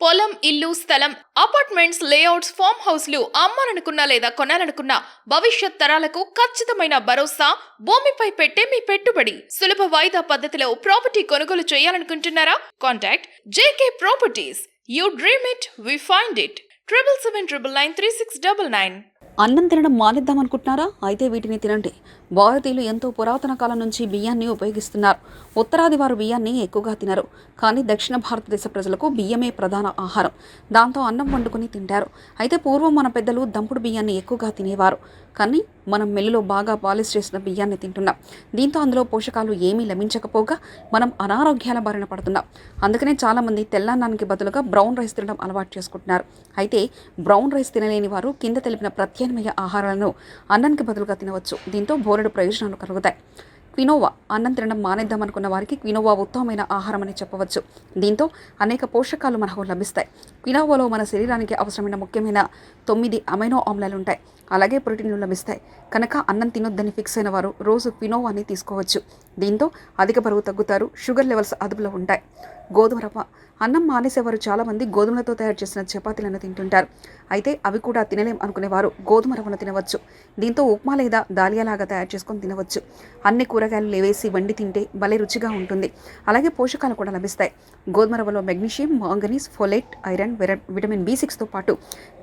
పొలం, ఇల్లు, స్థలం, అపార్ట్మెంట్స్, లేఅవుట్స్, ఫామ్ హౌస్లు అమ్మాలనుకున్నా లేదా కొనాలనుకున్నా భవిష్యత్ తరాలకు ఖచ్చితమైన భరోసా భూమిపై పెట్టే మీ పెట్టుబడి. సులభ వాయిదా పద్ధతిలో ప్రాపర్టీ కొనుగోలు చేయాలనుకుంటున్నారా? Contact JK properties. You dream it, we find it. 7799993699. అన్నం తినడం మానేద్దామనుకుంటున్నారా? అయితే వీటిని తినండి. భారతీయులు ఎంతో పురాతన కాలం నుంచి బియ్యాన్ని ఉపయోగిస్తున్నారు. ఉత్తరాది వారు బియ్యాన్ని ఎక్కువగా తినరు, కానీ దక్షిణ భారతదేశ ప్రజలకు బియ్యమే ప్రధాన ఆహారం. దాంతో అన్నం వండుకొని తింటారు. అయితే పూర్వం మన పెద్దలు దంపుడు బియ్యాన్ని ఎక్కువగా తినేవారు, కానీ మనం మిల్లులో బాగా పాలిష్ చేసిన బియ్యాన్ని తింటున్నాం. దీంతో అందులో పోషకాలు ఏమీ లభించకపోగా మనం అనారోగ్యాల బారిన పడుతున్నాం. అందుకనే చాలామంది తెల్లన్నానికి బదులుగా బ్రౌన్ రైస్ తినడం అలవాటు చేసుకుంటున్నారు. అయితే బ్రౌన్ రైస్ తినలేని వారు కింద తెలిపిన ప్రత్యామ్నాయ ఆహారాలను అన్నానికి బదులుగా తినవచ్చు. దీంతో బోలెడు ప్రయోజనాలు కలుగుతాయి. క్వినోవా. అన్నం తినడం మానేద్దామనుకున్న వారికి క్వినోవా ఉత్తమమైన ఆహారం అని చెప్పవచ్చు. దీంతో అనేక పోషకాలు మనకు లభిస్తాయి. క్వినోవాలో మన శరీరానికి అవసరమైన ముఖ్యమైన 9 అమైనో ఆమ్లాలు ఉంటాయి. అలాగే ప్రోటీన్లు లభిస్తాయి. కనుక అన్నం తినొద్దని ఫిక్స్ అయిన వారు రోజు క్వినోవాని తీసుకోవచ్చు. దీంతో అధిక బరువు తగ్గుతారు. షుగర్ లెవెల్స్ అదుపులో ఉంటాయి. గోధుమ రవ్వ. అన్నం మానేసేవారు చాలామంది గోధుమలతో తయారు చేసిన చపాతీలను తింటుంటారు. అయితే అవి కూడా తినలేం అనుకునేవారు గోధుమ రవ్వను తినవచ్చు. దీంతో ఉప్మా లేదా దాలియాలాగా తయారు చేసుకొని తినవచ్చు. అన్ని కూరగాయలు లేవేసి వండి తింటే భలే రుచిగా ఉంటుంది. అలాగే పోషకాలు కూడా లభిస్తాయి. గోధుమ రవ్వలో magnesium, manganese, folate, iron, vitamin B6తో పాటు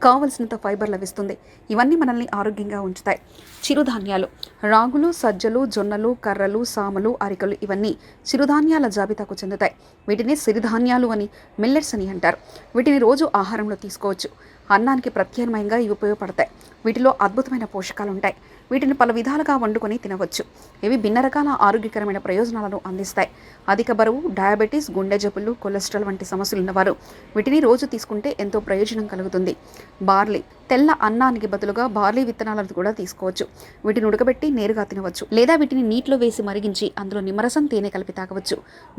కావలసినంత ఫైబర్ లభిస్తుంది. ఇవన్నీ మనల్ని ఆరోగ్యంగా ఉంచుతాయి. చిరుధాన్యాలు. రాగులు, సజ్జలు, జొన్నలు, కర్రలు, సామలు, అరికలు ఇవన్నీ చిరుధాన్యాల జాబితాకు చెందుతాయి. వీటిని సిరిధాన్యాలు అని, మిల్లెట్స్ అని అంటారు. వీటిని రోజు ఆహారంలో తీసుకోవచ్చు. అన్నానికి ప్రత్యామ్నాయంగా ఇవి ఉపయోగపడతాయి. వీటిలో అద్భుతమైన పోషకాలు ఉంటాయి. వీటిని పలు విధాలుగా వండుకొని తినవచ్చు. ఇవి భిన్న రకాల ఆరోగ్యకరమైన ప్రయోజనాలను అందిస్తాయి. అధిక బరువు, డయాబెటీస్, గుండె జబ్బులు, కొలెస్ట్రాల్ వంటి సమస్యలు ఉన్నవారు వీటిని రోజు తీసుకుంటే ఎంతో ప్రయోజనం కలుగుతుంది. బార్లీ. తెల్ల అన్నానికి బదులుగా బార్లీ విత్తనాలను కూడా తీసుకోవచ్చు. వీటిని ఉడకబెట్టి నేరుగా తినవచ్చు, లేదా వీటిని నీటిలో వేసి మరిగించి అందులో నిమ్మరసం, తేనె కలిపి తాగవచ్చు.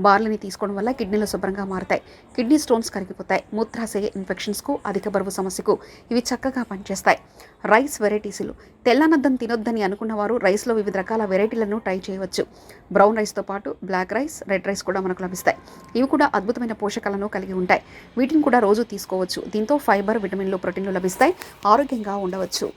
బార్లీని తీసుకోవడం వల్ల కిడ్నీలు శుభ్రంగా మారుతాయి. కిడ్నీ స్టోన్స్ కరిగిపోతాయి. మూత్రాశయ ఇన్ఫెక్షన్స్కు, అధిక బరువు సమస్యకు ఇవి చక్కగా పనిచేస్తాయి. రైస్ వెరైటీసులు. తెల్లనద్దం తినొద్దని అనుకున్న వారు రైస్లో వివిధ రకాల వెరైటీలను ట్రై చేయవచ్చు. బ్రౌన్ రైస్తో పాటు బ్లాక్ రైస్, రెడ్ రైస్ కూడా మనకు లభిస్తాయి. ఇవి కూడా అద్భుతమైన పోషకాలను కలిగి ఉంటాయి. వీటిని కూడా రోజు తీసుకోవచ్చు. దీంతో ఫైబర్, విటమిన్లు, ప్రోటీన్లు లభిస్తాయి. ఆరోగ్యంగా ఉండవచ్చు.